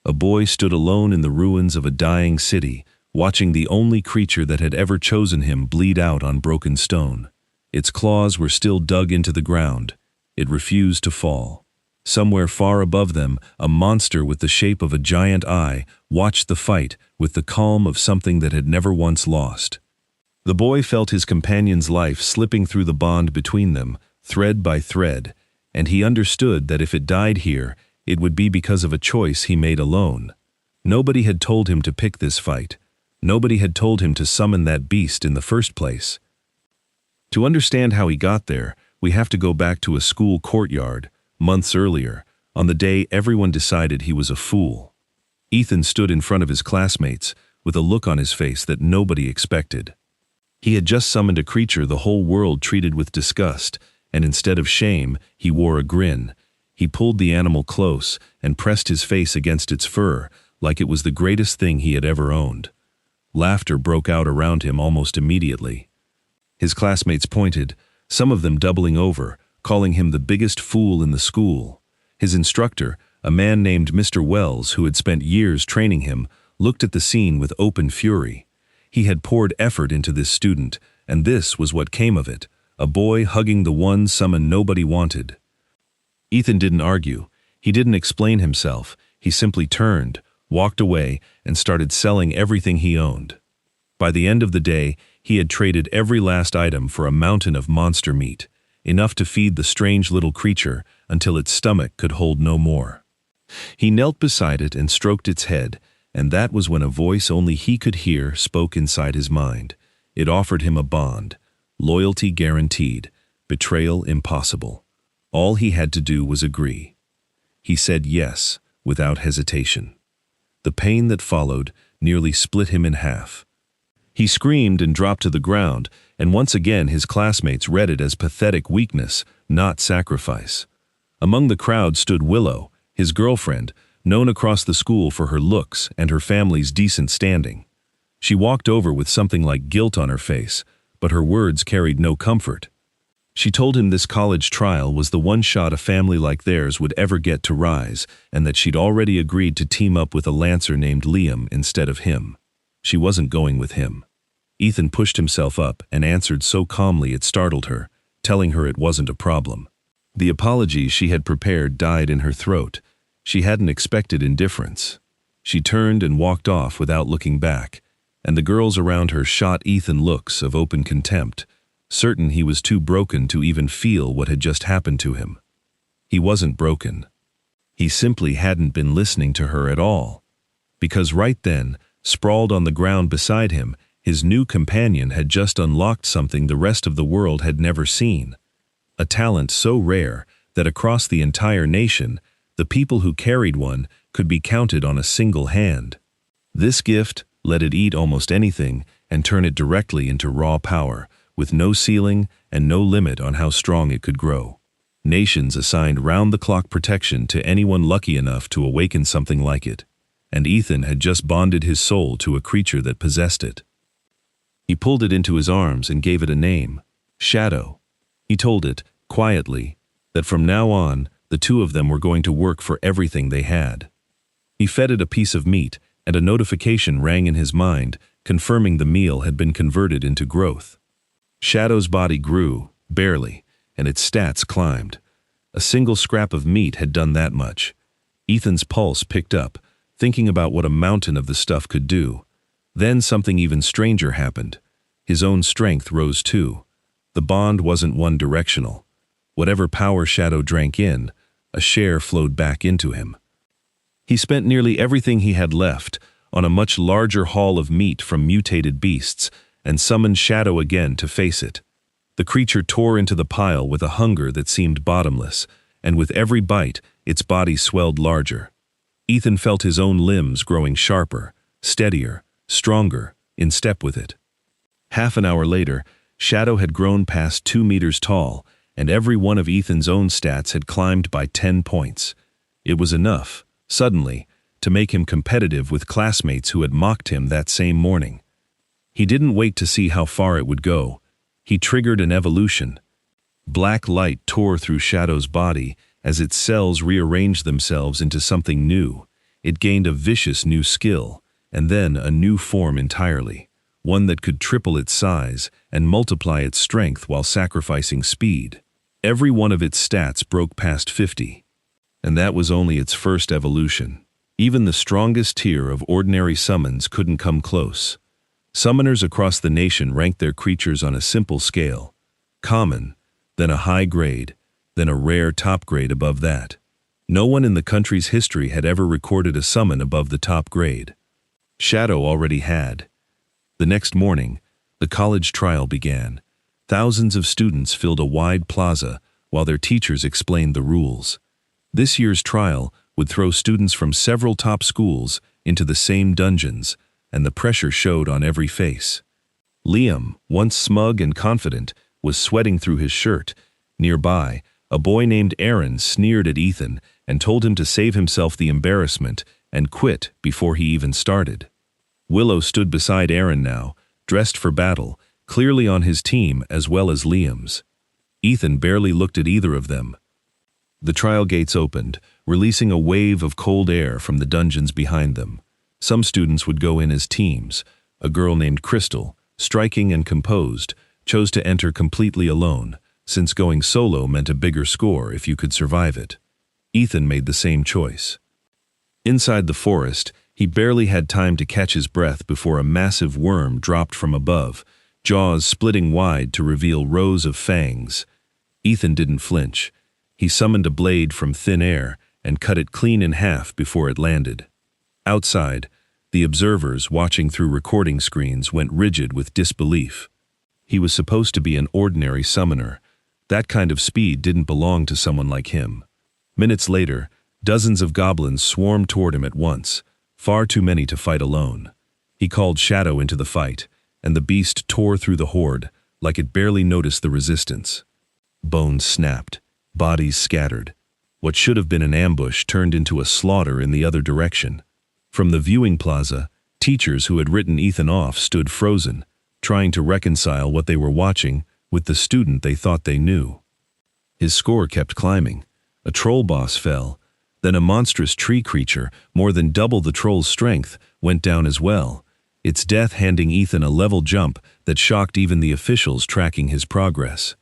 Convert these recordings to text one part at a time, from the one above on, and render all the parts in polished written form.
A boy stood alone in the ruins of a dying city, watching the only creature that had ever chosen him bleed out on broken stone. Its claws were still dug into the ground. It refused to fall. Somewhere far above them, a monster with the shape of a giant eye watched the fight with the calm of something that had never once lost. The boy felt his companion's life slipping through the bond between them, thread by thread, and he understood that if it died here, it would be because of a choice he made alone. Nobody had told him to pick this fight. Nobody had told him to summon that beast in the first place. To understand how he got there, we have to go back to a school courtyard, months earlier, on the day everyone decided he was a fool. Ethan stood in front of his classmates, with a look on his face that nobody expected. He had just summoned a creature the whole world treated with disgust, and instead of shame, he wore a grin. He pulled the animal close and pressed his face against its fur, like it was the greatest thing he had ever owned. Laughter broke out around him almost immediately. His classmates pointed, some of them doubling over, calling him the biggest fool in the school. His instructor, a man named Mr. Wells who had spent years training him, looked at the scene with open fury. He had poured effort into this student, and this was what came of it, a boy hugging the one summon nobody wanted. Ethan didn't argue. He didn't explain himself. He simply turned, walked away, and started selling everything he owned. By the end of the day, he had traded every last item for a mountain of monster meat, enough to feed the strange little creature until its stomach could hold no more. He knelt beside it and stroked its head, and that was when a voice only he could hear spoke inside his mind. It offered him a bond, loyalty guaranteed, betrayal impossible. All he had to do was agree. He said yes, without hesitation. The pain that followed nearly split him in half. He screamed and dropped to the ground, and once again his classmates read it as pathetic weakness, not sacrifice. Among the crowd stood Willow, his girlfriend, known across the school for her looks and her family's decent standing. She walked over with something like guilt on her face, but her words carried no comfort. She told him this college trial was the one shot a family like theirs would ever get to rise, and that she'd already agreed to team up with a lancer named Liam instead of him. She wasn't going with him. Ethan pushed himself up and answered so calmly it startled her, telling her it wasn't a problem. The apology she had prepared died in her throat. She hadn't expected indifference. She turned and walked off without looking back, and the girls around her shot Ethan looks of open contempt, certain he was too broken to even feel what had just happened to him. He wasn't broken. He simply hadn't been listening to her at all. Because right then, sprawled on the ground beside him, his new companion had just unlocked something the rest of the world had never seen. A talent so rare that across the entire nation, the people who carried one could be counted on a single hand. This gift let it eat almost anything and turn it directly into raw power, with no ceiling and no limit on how strong it could grow. Nations assigned round-the-clock protection to anyone lucky enough to awaken something like it, and Ethan had just bonded his soul to a creature that possessed it. He pulled it into his arms and gave it a name, Shadow. He told it, quietly, that from now on, the two of them were going to work for everything they had. He fed it a piece of meat, and a notification rang in his mind, confirming the meal had been converted into growth. Shadow's body grew, barely, and its stats climbed. A single scrap of meat had done that much. Ethan's pulse picked up, thinking about what a mountain of the stuff could do. Then something even stranger happened. His own strength rose too. The bond wasn't one-directional. Whatever power Shadow drank in, a share flowed back into him. He spent nearly everything he had left on a much larger haul of meat from mutated beasts and summoned Shadow again to face it. The creature tore into the pile with a hunger that seemed bottomless, and with every bite, its body swelled larger. Ethan felt his own limbs growing sharper, steadier, stronger, in step with it. Half an hour later, Shadow had grown past 2 meters tall, and every one of Ethan's own stats had climbed by 10 points. It was enough, suddenly, to make him competitive with classmates who had mocked him that same morning. He didn't wait to see how far it would go. He triggered an evolution. Black light tore through Shadow's body as its cells rearranged themselves into something new. it gained a vicious new skill, and then a new form entirely, one that could triple its size and multiply its strength while sacrificing speed. Every one of its stats broke past 50. And that was only its first evolution. Even the strongest tier of ordinary summons couldn't come close. Summoners across the nation ranked their creatures on a simple scale: common, then a high grade, then a rare top grade above that. No one in the country's history had ever recorded a summon above the top grade. Shadow already had. The next morning, the college trial began. Thousands of students filled a wide plaza while their teachers explained the rules. This year's trial would throw students from several top schools into the same dungeons, and the pressure showed on every face. Liam, once smug and confident, was sweating through his shirt. Nearby, a boy named Aaron sneered at Ethan and told him to save himself the embarrassment and quit before he even started. Willow stood beside Aaron now, dressed for battle, clearly on his team as well as Liam's. Ethan barely looked at either of them. The trial gates opened, releasing a wave of cold air from the dungeons behind them. Some students would go in as teams. A girl named Crystal, striking and composed, chose to enter completely alone, since going solo meant a bigger score if you could survive it. Ethan made the same choice. Inside the forest, he barely had time to catch his breath before a massive worm dropped from above, jaws splitting wide to reveal rows of fangs. Ethan didn't flinch. He summoned a blade from thin air and cut it clean in half before it landed. Outside, the observers watching through recording screens went rigid with disbelief. He was supposed to be an ordinary summoner. That kind of speed didn't belong to someone like him. Minutes later, dozens of goblins swarmed toward him at once, far too many to fight alone. He called Shadow into the fight, and the beast tore through the horde like it barely noticed the resistance. Bones snapped. Bodies scattered. What should have been an ambush turned into a slaughter in the other direction. From the viewing plaza, teachers who had written Ethan off stood frozen, trying to reconcile what they were watching with the student they thought they knew. His score kept climbing. A troll boss fell. Then a monstrous tree creature, more than double the troll's strength, went down as well, its death handing Ethan a level jump that shocked even the officials tracking his progress.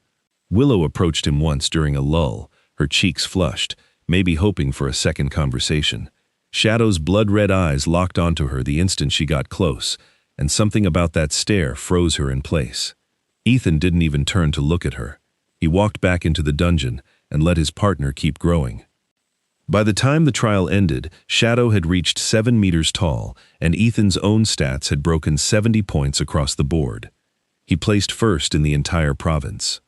Willow approached him once during a lull, her cheeks flushed, maybe hoping for a second conversation. Shadow's blood-red eyes locked onto her the instant she got close, and something about that stare froze her in place. Ethan didn't even turn to look at her. He walked back into the dungeon and let his partner keep growing. By the time the trial ended, Shadow had reached 7 meters tall, and Ethan's own stats had broken 70 points across the board. He placed first in the entire province.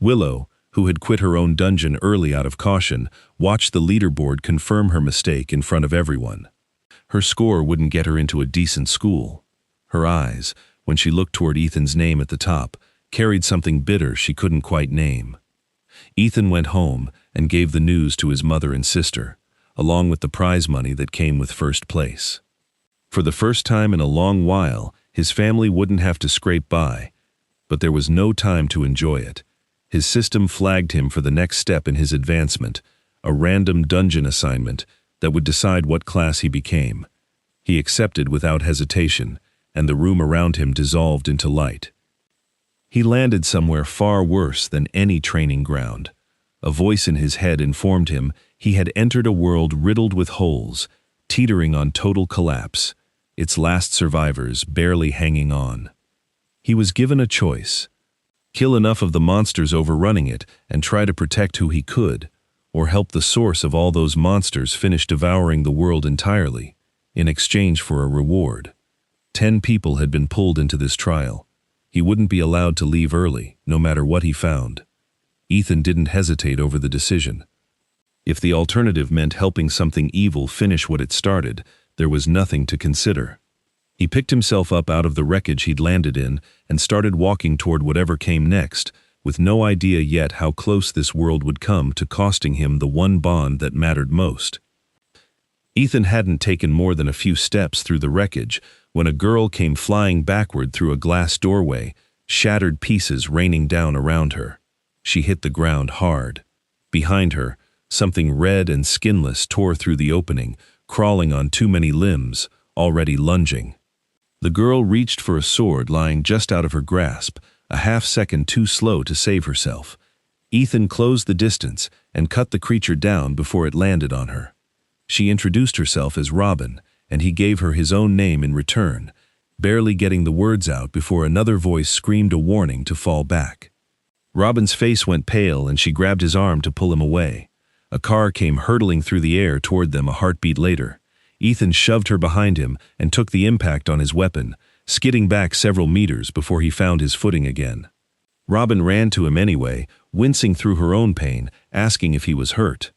Willow, who had quit her own dungeon early out of caution, watched the leaderboard confirm her mistake in front of everyone. Her score wouldn't get her into a decent school. Her eyes, when she looked toward Ethan's name at the top, carried something bitter she couldn't quite name. Ethan went home and gave the news to his mother and sister, along with the prize money that came with first place. For the first time in a long while, his family wouldn't have to scrape by, but there was no time to enjoy it. His system flagged him for the next step in his advancement, a random dungeon assignment that would decide what class he became. He accepted without hesitation, and the room around him dissolved into light. He landed somewhere far worse than any training ground. A voice in his head informed him he had entered a world riddled with holes, teetering on total collapse, its last survivors barely hanging on. He was given a choice: kill enough of the monsters overrunning it and try to protect who he could, or help the source of all those monsters finish devouring the world entirely, in exchange for a reward. 10 people had been pulled into this trial. He wouldn't be allowed to leave early, no matter what he found. Ethan didn't hesitate over the decision. If the alternative meant helping something evil finish what it started, there was nothing to consider. He picked himself up out of the wreckage he'd landed in and started walking toward whatever came next, with no idea yet how close this world would come to costing him the one bond that mattered most. Ethan hadn't taken more than a few steps through the wreckage when a girl came flying backward through a glass doorway, shattered pieces raining down around her. She hit the ground hard. Behind her, something red and skinless tore through the opening, crawling on too many limbs, already lunging. The girl reached for a sword lying just out of her grasp, a half-second too slow to save herself. Ethan closed the distance and cut the creature down before it landed on her. She introduced herself as Robin, and he gave her his own name in return, barely getting the words out before another voice screamed a warning to fall back. Robin's face went pale and she grabbed his arm to pull him away. A car came hurtling through the air toward them a heartbeat later. Ethan shoved her behind him and took the impact on his weapon, skidding back several meters before he found his footing again. Robin ran to him anyway, wincing through her own pain, asking if he was hurt.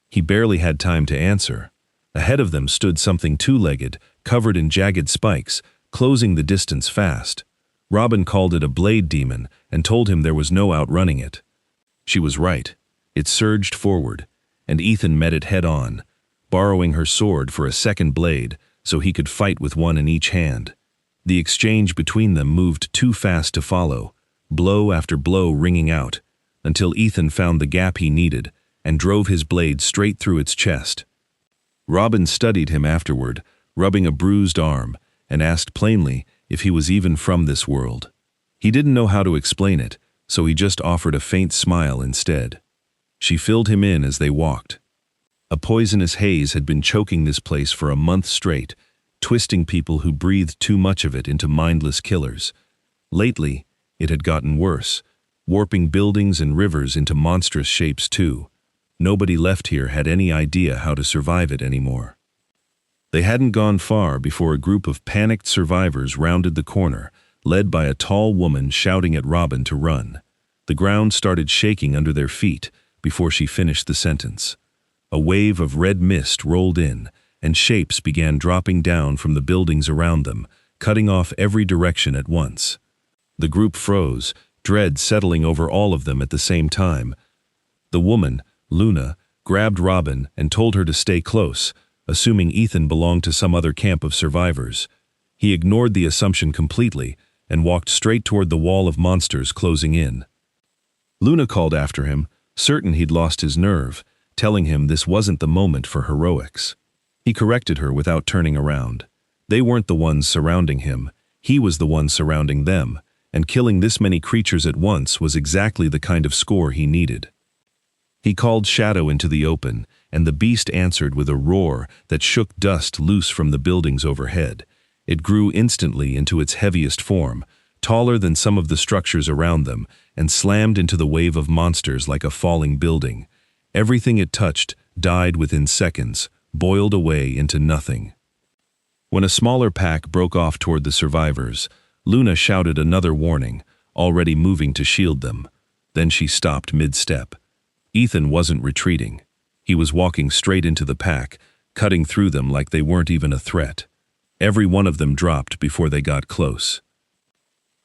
He barely had time to answer. Ahead of them stood something two-legged, covered in jagged spikes, closing the distance fast. Robin called it a blade demon and told him there was no outrunning it. She was right. It surged forward, and Ethan met it head-on, borrowing her sword for a second blade so he could fight with one in each hand. The exchange between them moved too fast to follow, blow after blow ringing out, until Ethan found the gap he needed and drove his blade straight through its chest. Robin studied him afterward, rubbing a bruised arm, and asked plainly if he was even from this world. He didn't know how to explain it, so he just offered a faint smile instead. She filled him in as they walked. A poisonous haze had been choking this place for a month straight, twisting people who breathed too much of it into mindless killers. Lately, it had gotten worse, warping buildings and rivers into monstrous shapes too. Nobody left here had any idea how to survive it anymore. They hadn't gone far before a group of panicked survivors rounded the corner, led by a tall woman shouting at Robin to run. The ground started shaking under their feet before she finished the sentence. A wave of red mist rolled in, and shapes began dropping down from the buildings around them, cutting off every direction at once. The group froze, dread settling over all of them at the same time. The woman, Luna, grabbed Robin and told her to stay close, assuming Ethan belonged to some other camp of survivors. He ignored the assumption completely and walked straight toward the wall of monsters closing in. Luna called after him, certain he'd lost his nerve, telling him this wasn't the moment for heroics. He corrected her without turning around. They weren't the ones surrounding him, he was the one surrounding them, and killing this many creatures at once was exactly the kind of score he needed. He called Shadow into the open, and the beast answered with a roar that shook dust loose from the buildings overhead. It grew instantly into its heaviest form, taller than some of the structures around them, and slammed into the wave of monsters like a falling building. Everything it touched died within seconds, boiled away into nothing. When a smaller pack broke off toward the survivors, Luna shouted another warning, already moving to shield them. Then she stopped mid-step. Ethan wasn't retreating. He was walking straight into the pack, cutting through them like they weren't even a threat. Every one of them dropped before they got close.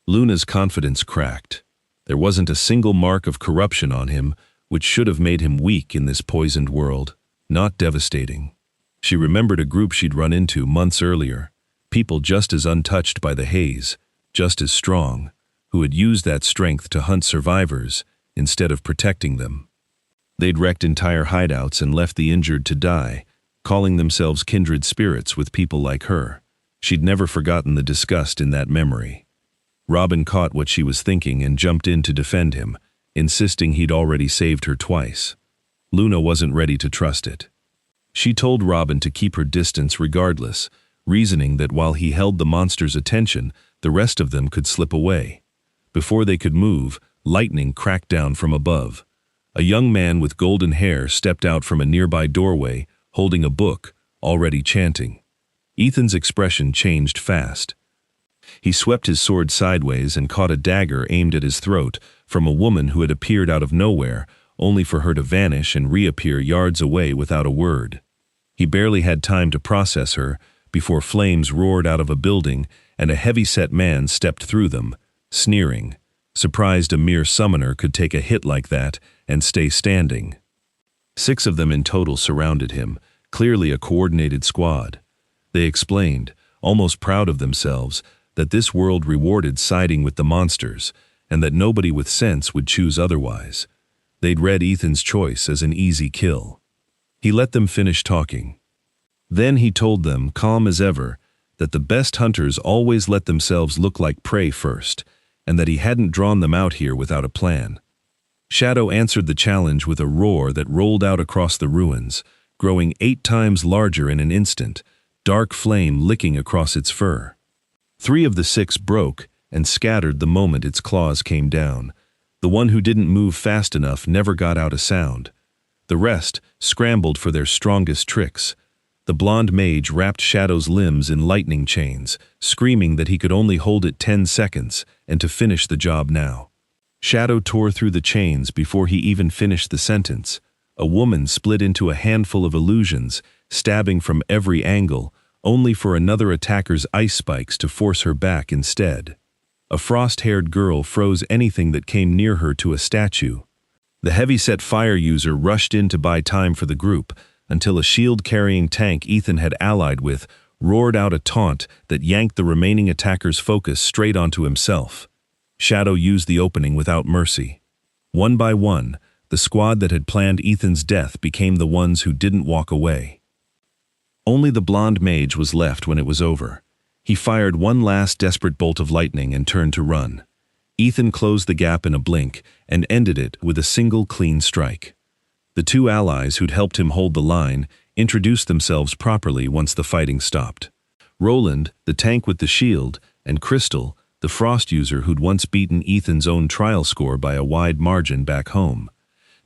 Luna's confidence cracked. There wasn't a single mark of corruption on him, which should have made him weak in this poisoned world, not devastating. She remembered a group she'd run into months earlier, people just as untouched by the haze, just as strong, who had used that strength to hunt survivors instead of protecting them. They'd wrecked entire hideouts and left the injured to die, calling themselves kindred spirits with people like her. She'd never forgotten the disgust in that memory. Robin caught what she was thinking and jumped in to defend him, insisting he'd already saved her twice. Luna wasn't ready to trust it. She told Robin to keep her distance regardless, reasoning that while he held the monster's attention, the rest of them could slip away. Before they could move, lightning cracked down from above. A young man with golden hair stepped out from a nearby doorway, holding a book, already chanting. Ethan's expression changed fast. He swept his sword sideways and caught a dagger aimed at his throat from a woman who had appeared out of nowhere, only for her to vanish and reappear yards away without a word. He barely had time to process her before flames roared out of a building and a heavy-set man stepped through them, sneering, surprised a mere summoner could take a hit like that and stay standing. 6 of them in total surrounded him, clearly a coordinated squad. They explained, almost proud of themselves, that this world rewarded siding with the monsters, and that nobody with sense would choose otherwise. They'd read Ethan's choice as an easy kill. He let them finish talking. Then he told them, calm as ever, that the best hunters always let themselves look like prey first, and that he hadn't drawn them out here without a plan. Shadow answered the challenge with a roar that rolled out across the ruins, growing 8 times larger in an instant, dark flame licking across its fur. 3 of the 6 broke and scattered the moment its claws came down. The one who didn't move fast enough never got out a sound. The rest scrambled for their strongest tricks. The blonde mage wrapped Shadow's limbs in lightning chains, screaming that he could only hold it 10 seconds and to finish the job now. Shadow tore through the chains before he even finished the sentence. A woman split into a handful of illusions, stabbing from every angle, only for another attacker's ice spikes to force her back instead. A frost-haired girl froze anything that came near her to a statue. The heavy-set fire user rushed in to buy time for the group, until a shield-carrying tank Ethan had allied with roared out a taunt that yanked the remaining attacker's focus straight onto himself. Shadow used the opening without mercy. One by one, the squad that had planned Ethan's death became the ones who didn't walk away. Only the blonde mage was left when it was over. He fired one last desperate bolt of lightning and turned to run. Ethan closed the gap in a blink and ended it with a single clean strike. The 2 allies who'd helped him hold the line introduced themselves properly once the fighting stopped. Roland, the tank with the shield, and Crystal, the frost user who'd once beaten Ethan's own trial score by a wide margin back home.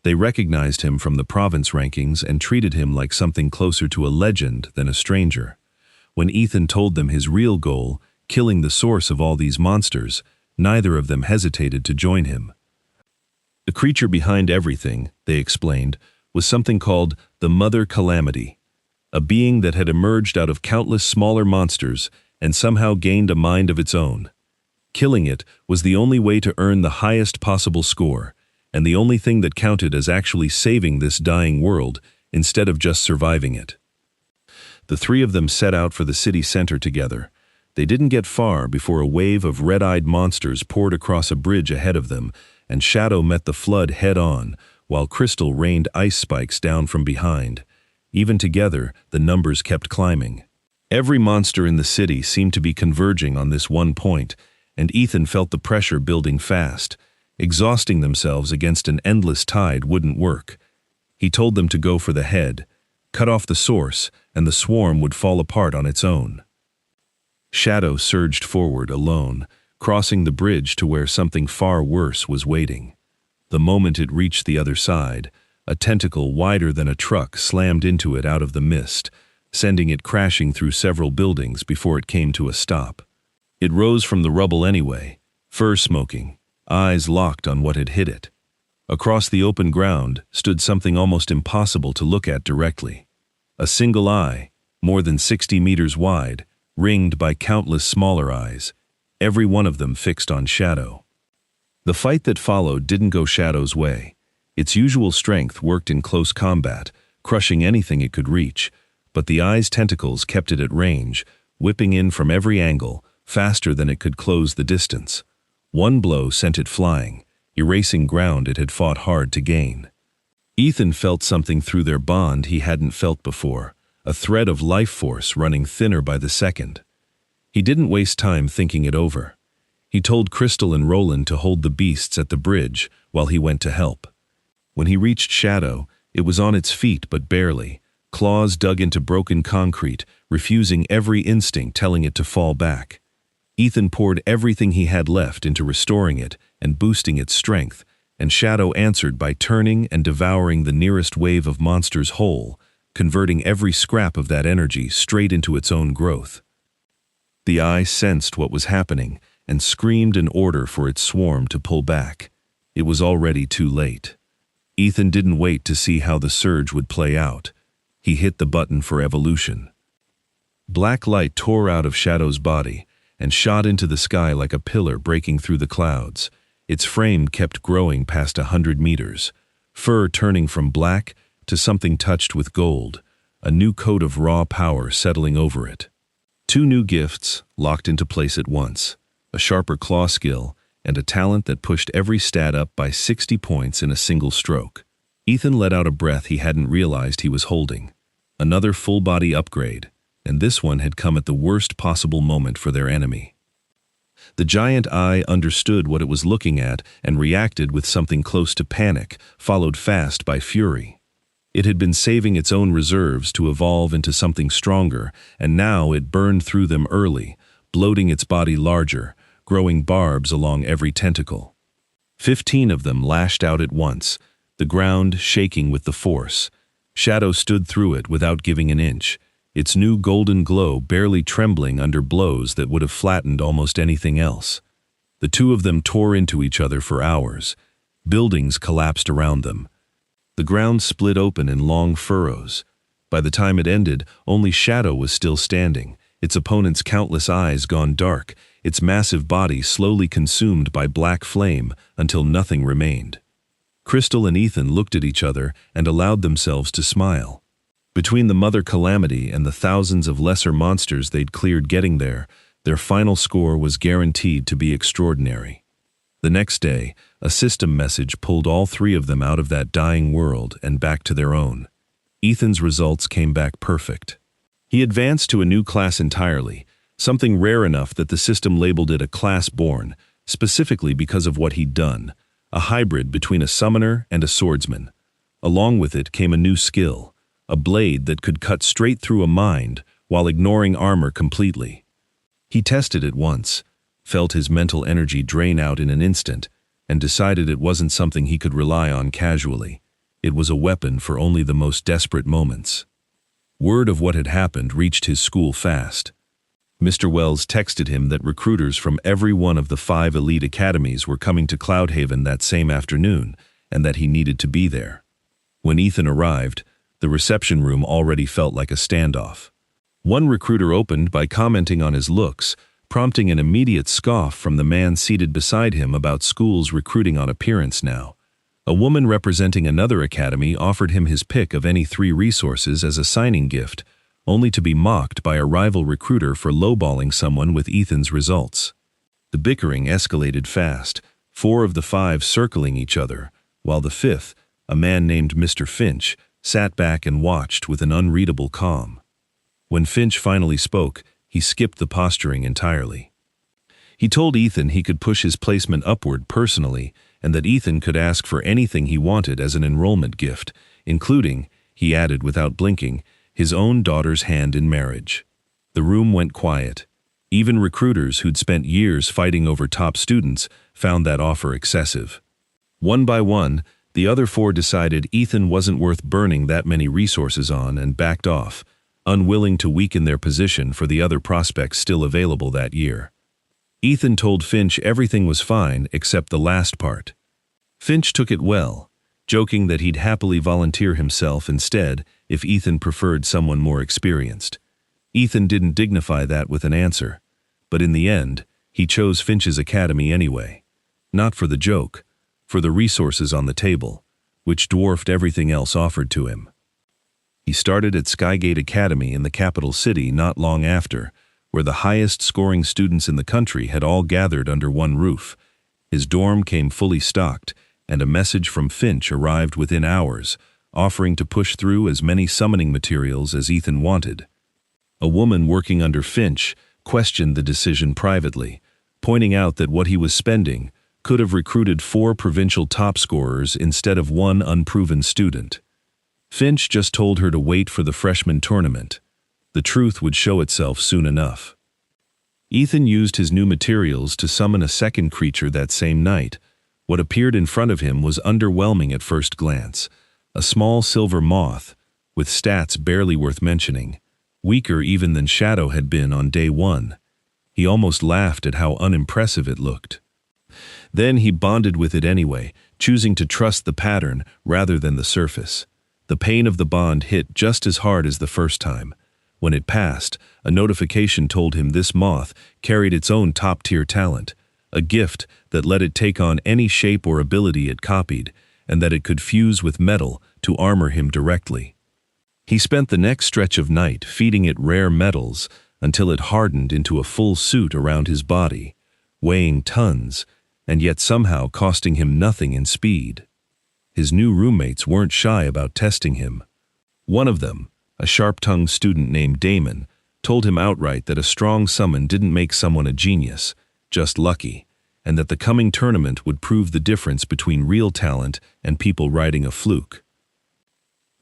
They recognized him from the province rankings and treated him like something closer to a legend than a stranger. When Ethan told them his real goal, killing the source of all these monsters, neither of them hesitated to join him. The creature behind everything, they explained, was something called the Mother Calamity, a being that had emerged out of countless smaller monsters and somehow gained a mind of its own. Killing it was the only way to earn the highest possible score, and the only thing that counted as actually saving this dying world instead of just surviving it. The 3 of them set out for the city center together. They didn't get far before a wave of red-eyed monsters poured across a bridge ahead of them, and Shadow met the flood head-on, while Crystal rained ice spikes down from behind. Even together, the numbers kept climbing. Every monster in the city seemed to be converging on this one point, and Ethan felt the pressure building fast. Exhausting themselves against an endless tide wouldn't work. He told them to go for the head, cut off the source, and the swarm would fall apart on its own. Shadow surged forward alone, crossing the bridge to where something far worse was waiting. The moment it reached the other side, a tentacle wider than a truck slammed into it out of the mist, sending it crashing through several buildings before it came to a stop. It rose from the rubble anyway, fur smoking, eyes locked on what had hit it. Across the open ground stood something almost impossible to look at directly. A single eye, more than 60 meters wide, ringed by countless smaller eyes, every one of them fixed on Shadow. The fight that followed didn't go Shadow's way. Its usual strength worked in close combat, crushing anything it could reach, but the eye's tentacles kept it at range, whipping in from every angle, faster than it could close the distance. One blow sent it flying, erasing ground it had fought hard to gain. Ethan felt something through their bond he hadn't felt before, a thread of life force running thinner by the second. He didn't waste time thinking it over. He told Crystal and Roland to hold the beasts at the bridge while he went to help. When he reached Shadow, it was on its feet but barely, claws dug into broken concrete, refusing every instinct telling it to fall back. Ethan poured everything he had left into restoring it and boosting its strength, and Shadow answered by turning and devouring the nearest wave of monsters whole, converting every scrap of that energy straight into its own growth. The eye sensed what was happening and screamed an order for its swarm to pull back. It was already too late. Ethan didn't wait to see how the surge would play out. He hit the button for evolution. Black light tore out of Shadow's body and shot into the sky like a pillar breaking through the clouds. Its frame kept growing past 100 meters, fur turning from black to something touched with gold, a new coat of raw power settling over it. 2 new gifts locked into place at once, a sharper claw skill and a talent that pushed every stat up by 60 points in a single stroke. Ethan let out a breath he hadn't realized he was holding. Another full-body upgrade, and this one had come at the worst possible moment for their enemy. The giant eye understood what it was looking at and reacted with something close to panic, followed fast by fury. It had been saving its own reserves to evolve into something stronger, and now it burned through them early, bloating its body larger, growing barbs along every tentacle. 15 of them lashed out at once, the ground shaking with the force. Shadow stood through it without giving an inch, its new golden glow barely trembling under blows that would have flattened almost anything else. The two of them tore into each other for hours. Buildings collapsed around them. The ground split open in long furrows. By the time it ended, only Shadow was still standing, its opponent's countless eyes gone dark, its massive body slowly consumed by black flame until nothing remained. Crystal and Ethan looked at each other and allowed themselves to smile. Between the Mother Calamity and the thousands of lesser monsters they'd cleared getting there, their final score was guaranteed to be extraordinary. The next day, a system message pulled all three of them out of that dying world and back to their own. Ethan's results came back perfect. He advanced to a new class entirely, something rare enough that the system labeled it a class born, specifically because of what he'd done, a hybrid between a summoner and a swordsman. Along with it came a new skill, a blade that could cut straight through a mind while ignoring armor completely. He tested it once, felt his mental energy drain out in an instant, and decided it wasn't something he could rely on casually. It was a weapon for only the most desperate moments. Word of what had happened reached his school fast. Mr. Wells texted him that recruiters from every one of the 5 elite academies were coming to Cloudhaven that same afternoon, and that he needed to be there. When Ethan arrived, the reception room already felt like a standoff. One recruiter opened by commenting on his looks, prompting an immediate scoff from the man seated beside him about schools recruiting on appearance now. A woman representing another academy offered him his pick of any 3 resources as a signing gift, only to be mocked by a rival recruiter for lowballing someone with Ethan's results. The bickering escalated fast, 4 of the 5 circling each other, while the 5th, a man named Mr. Finch, sat back and watched with an unreadable calm. When Finch finally spoke, he skipped the posturing entirely. He told Ethan he could push his placement upward personally, and that Ethan could ask for anything he wanted as an enrollment gift, including, he added without blinking, his own daughter's hand in marriage. The room went quiet. Even recruiters who'd spent years fighting over top students found that offer excessive. One by one, the other 4 decided Ethan wasn't worth burning that many resources on and backed off, unwilling to weaken their position for the other prospects still available that year. Ethan told Finch everything was fine except the last part. Finch took it well, joking that he'd happily volunteer himself instead if Ethan preferred someone more experienced. Ethan didn't dignify that with an answer, but in the end, he chose Finch's academy anyway. Not for the joke, for the resources on the table, which dwarfed everything else offered to him. He started at Skygate Academy in the capital city not long after, where the highest-scoring students in the country had all gathered under one roof. His dorm came fully stocked, and a message from Finch arrived within hours, offering to push through as many summoning materials as Ethan wanted. A woman working under Finch questioned the decision privately, pointing out that what he was spending could have recruited 4 provincial top scorers instead of 1 unproven student. Finch just told her to wait for the freshman tournament. The truth would show itself soon enough. Ethan used his new materials to summon a second creature that same night. What appeared in front of him was underwhelming at first glance. A small silver moth, with stats barely worth mentioning, weaker even than Shadow had been on day 1. He almost laughed at how unimpressive it looked. Then he bonded with it anyway, choosing to trust the pattern rather than the surface. The pain of the bond hit just as hard as the first time. When it passed, a notification told him this moth carried its own top-tier talent, a gift that let it take on any shape or ability it copied, and that it could fuse with metal to armor him directly. He spent the next stretch of night feeding it rare metals until it hardened into a full suit around his body, weighing tons, and yet somehow costing him nothing in speed. His new roommates weren't shy about testing him. One of them, a sharp-tongued student named Damon, told him outright that a strong summon didn't make someone a genius, just lucky, and that the coming tournament would prove the difference between real talent and people riding a fluke.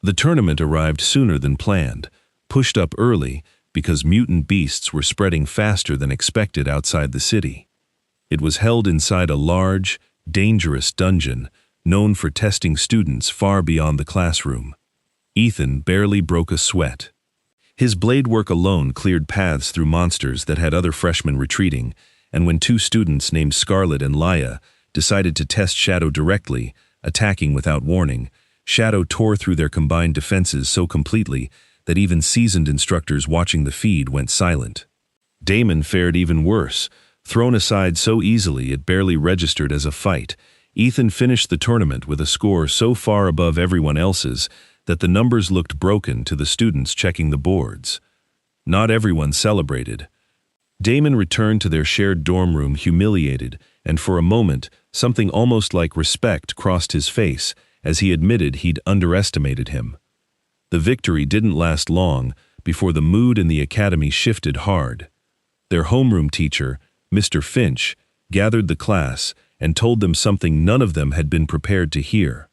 The tournament arrived sooner than planned, pushed up early because mutant beasts were spreading faster than expected outside the city. It was held inside a large, dangerous dungeon known for testing students far beyond the classroom. Ethan barely broke a sweat. His blade work alone cleared paths through monsters that had other freshmen retreating, and when two students named Scarlet and Laya decided to test Shadow directly, attacking without warning, Shadow tore through their combined defenses so completely that even seasoned instructors watching the feed went silent. Damon fared even worse. Thrown aside so easily it barely registered as a fight, Ethan finished the tournament with a score so far above everyone else's that the numbers looked broken to the students checking the boards. Not everyone celebrated. Damon returned to their shared dorm room humiliated, and for a moment, something almost like respect crossed his face as he admitted he'd underestimated him. The victory didn't last long before the mood in the academy shifted hard. Their homeroom teacher, Mr. Finch, gathered the class and told them something none of them had been prepared to hear.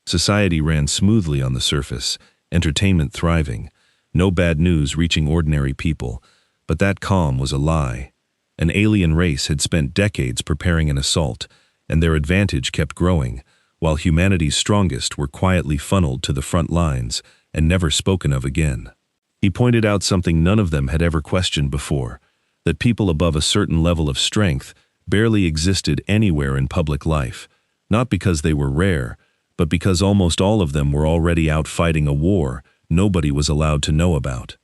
Society ran smoothly on the surface, entertainment thriving, no bad news reaching ordinary people, but that calm was a lie. An alien race had spent decades preparing an assault, and their advantage kept growing, while humanity's strongest were quietly funneled to the front lines and never spoken of again. He pointed out something none of them had ever questioned before, that people above a certain level of strength barely existed anywhere in public life, not because they were rare, but because almost all of them were already out fighting a war nobody was allowed to know about.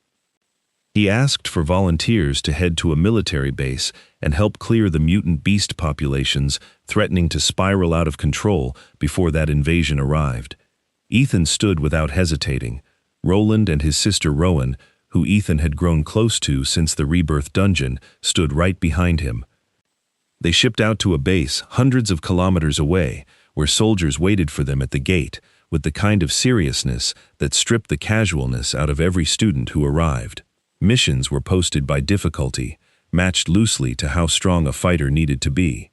He asked for volunteers to head to a military base and help clear the mutant beast populations threatening to spiral out of control before that invasion arrived. Ethan stood without hesitating. Roland and his sister Rowan, who Ethan had grown close to since the Rebirth dungeon, stood right behind him. They shipped out to a base hundreds of kilometers away, where soldiers waited for them at the gate, with the kind of seriousness that stripped the casualness out of every student who arrived. Missions were posted by difficulty, matched loosely to how strong a fighter needed to be.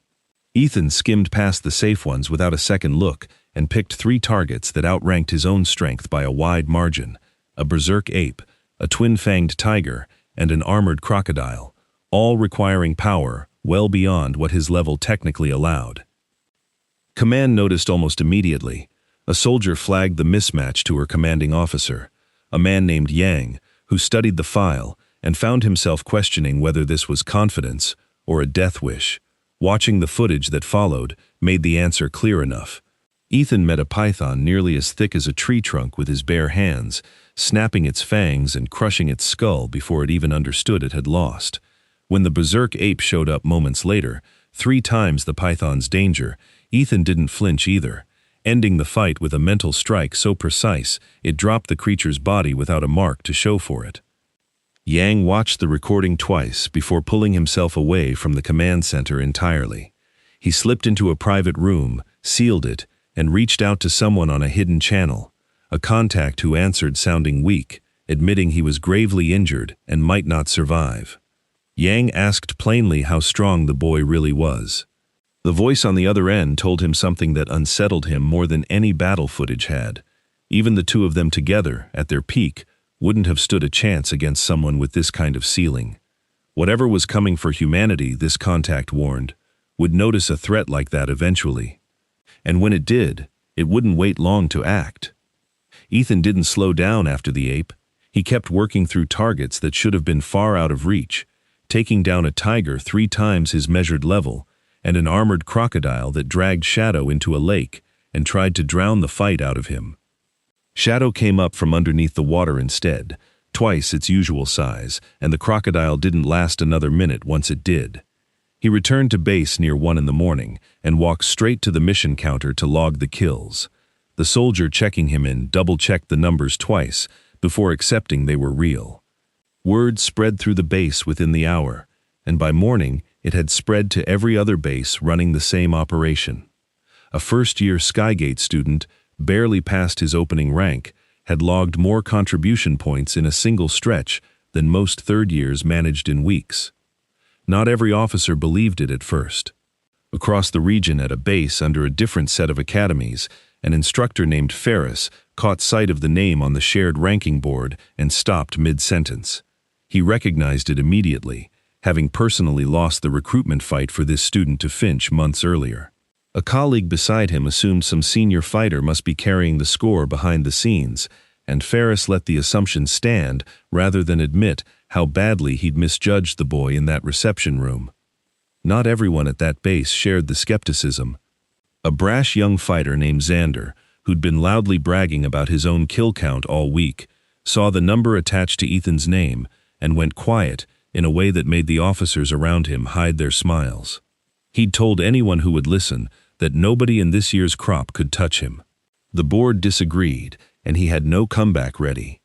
Ethan skimmed past the safe ones without a second look and picked 3 targets that outranked his own strength by a wide margin: a berserk ape, a twin-fanged tiger, and an armored crocodile, all requiring power well beyond what his level technically allowed. Command noticed almost immediately. A soldier flagged the mismatch to her commanding officer, a man named Yang, who studied the file and found himself questioning whether this was confidence or a death wish. Watching the footage that followed made the answer clear enough. Ethan met a python nearly as thick as a tree trunk with his bare hands, snapping its fangs and crushing its skull before it even understood it had lost. When the berserk ape showed up moments later, 3 times the python's danger, Ethan didn't flinch either, ending the fight with a mental strike so precise it dropped the creature's body without a mark to show for it. Yang watched the recording twice before pulling himself away from the command center entirely. He slipped into a private room, sealed it, and reached out to someone on a hidden channel, a contact who answered sounding weak, admitting he was gravely injured and might not survive. Yang asked plainly how strong the boy really was. The voice on the other end told him something that unsettled him more than any battle footage had. Even the 2 of them together, at their peak, wouldn't have stood a chance against someone with this kind of ceiling. Whatever was coming for humanity, this contact warned, would notice a threat like that eventually. And when it did, it wouldn't wait long to act. Ethan didn't slow down after the ape. He kept working through targets that should have been far out of reach, taking down a tiger 3 times his measured level, and an armored crocodile that dragged Shadow into a lake and tried to drown the fight out of him. Shadow came up from underneath the water instead, twice its usual size, and the crocodile didn't last another minute once it did. He returned to base near 1 in the morning and walked straight to the mission counter to log the kills. The soldier checking him in double-checked the numbers twice before accepting they were real. Word spread through the base within the hour, and by morning it had spread to every other base running the same operation. A first-year Skygate student, barely past his opening rank, had logged more contribution points in a single stretch than most third years managed in weeks. Not every officer believed it at first. Across the region at a base under a different set of academies, an instructor named Ferris caught sight of the name on the shared ranking board and stopped mid-sentence. He recognized it immediately, having personally lost the recruitment fight for this student to Finch months earlier. A colleague beside him assumed some senior fighter must be carrying the score behind the scenes, and Ferris let the assumption stand rather than admit how badly he'd misjudged the boy in that reception room. Not everyone at that base shared the skepticism. A brash young fighter named Xander, who'd been loudly bragging about his own kill count all week, saw the number attached to Ethan's name and went quiet in a way that made the officers around him hide their smiles. He'd told anyone who would listen that nobody in this year's crop could touch him. The board disagreed, and he had no comeback ready.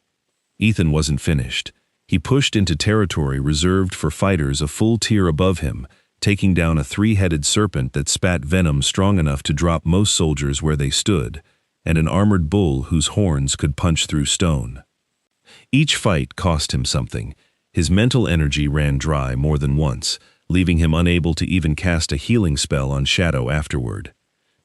Ethan wasn't finished. He pushed into territory reserved for fighters a full tier above him, taking down a three-headed serpent that spat venom strong enough to drop most soldiers where they stood, and an armored bull whose horns could punch through stone. Each fight cost him something. His mental energy ran dry more than once, leaving him unable to even cast a healing spell on Shadow afterward.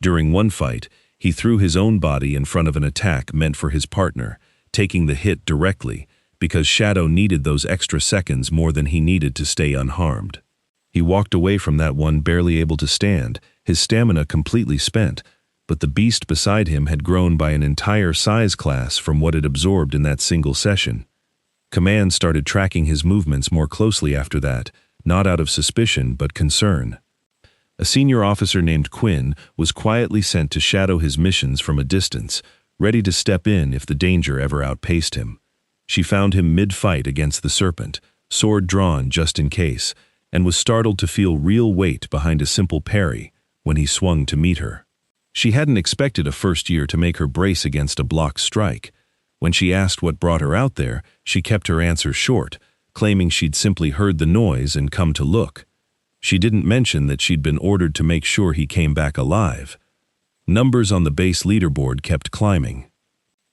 During one fight, he threw his own body in front of an attack meant for his partner, taking the hit directly, because Shadow needed those extra seconds more than he needed to stay unharmed. He walked away from that one barely able to stand, his stamina completely spent, but the beast beside him had grown by an entire size class from what it absorbed in that single session. Command started tracking his movements more closely after that, not out of suspicion but concern. A senior officer named Quinn was quietly sent to shadow his missions from a distance, ready to step in if the danger ever outpaced him. She found him mid-fight against the serpent, sword drawn just in case, and was startled to feel real weight behind a simple parry when he swung to meet her. She hadn't expected a first year to make her brace against a blocked strike. When she asked what brought her out there, she kept her answer short, claiming she'd simply heard the noise and come to look. She didn't mention that she'd been ordered to make sure he came back alive. Numbers on the base leaderboard kept climbing.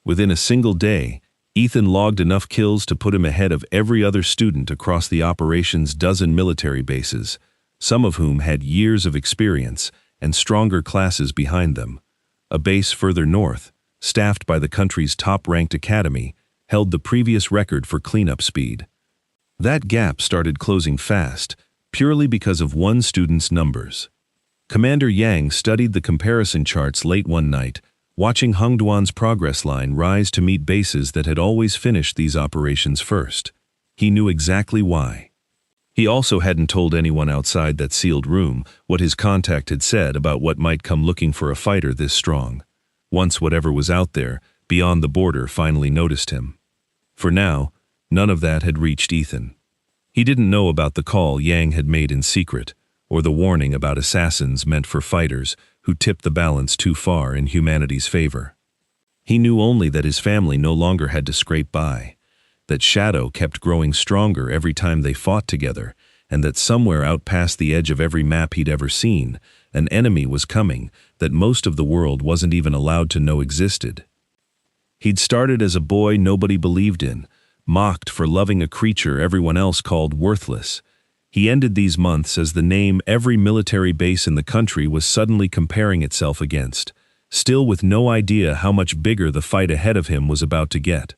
Within a single day, Ethan logged enough kills to put him ahead of every other student across the operation's dozen military bases, some of whom had years of experience and stronger classes behind them. A base further north, staffed by the country's top-ranked academy, held the previous record for cleanup speed. That gap started closing fast, purely because of one student's numbers. Commander Yang studied the comparison charts late one night, watching Hungduan's progress line rise to meet bases that had always finished these operations first. He knew exactly why. He also hadn't told anyone outside that sealed room what his contact had said about what might come looking for a fighter this strong. Once whatever was out there, beyond the border, finally noticed him. For now, none of that had reached Ethan. He didn't know about the call Yang had made in secret, or the warning about assassins meant for fighters who tipped the balance too far in humanity's favor. He knew only that his family no longer had to scrape by, that Shadow kept growing stronger every time they fought together, and that somewhere out past the edge of every map he'd ever seen, an enemy was coming that most of the world wasn't even allowed to know existed. He'd started as a boy nobody believed in, mocked for loving a creature everyone else called worthless. He ended these months as the name every military base in the country was suddenly comparing itself against, still with no idea how much bigger the fight ahead of him was about to get.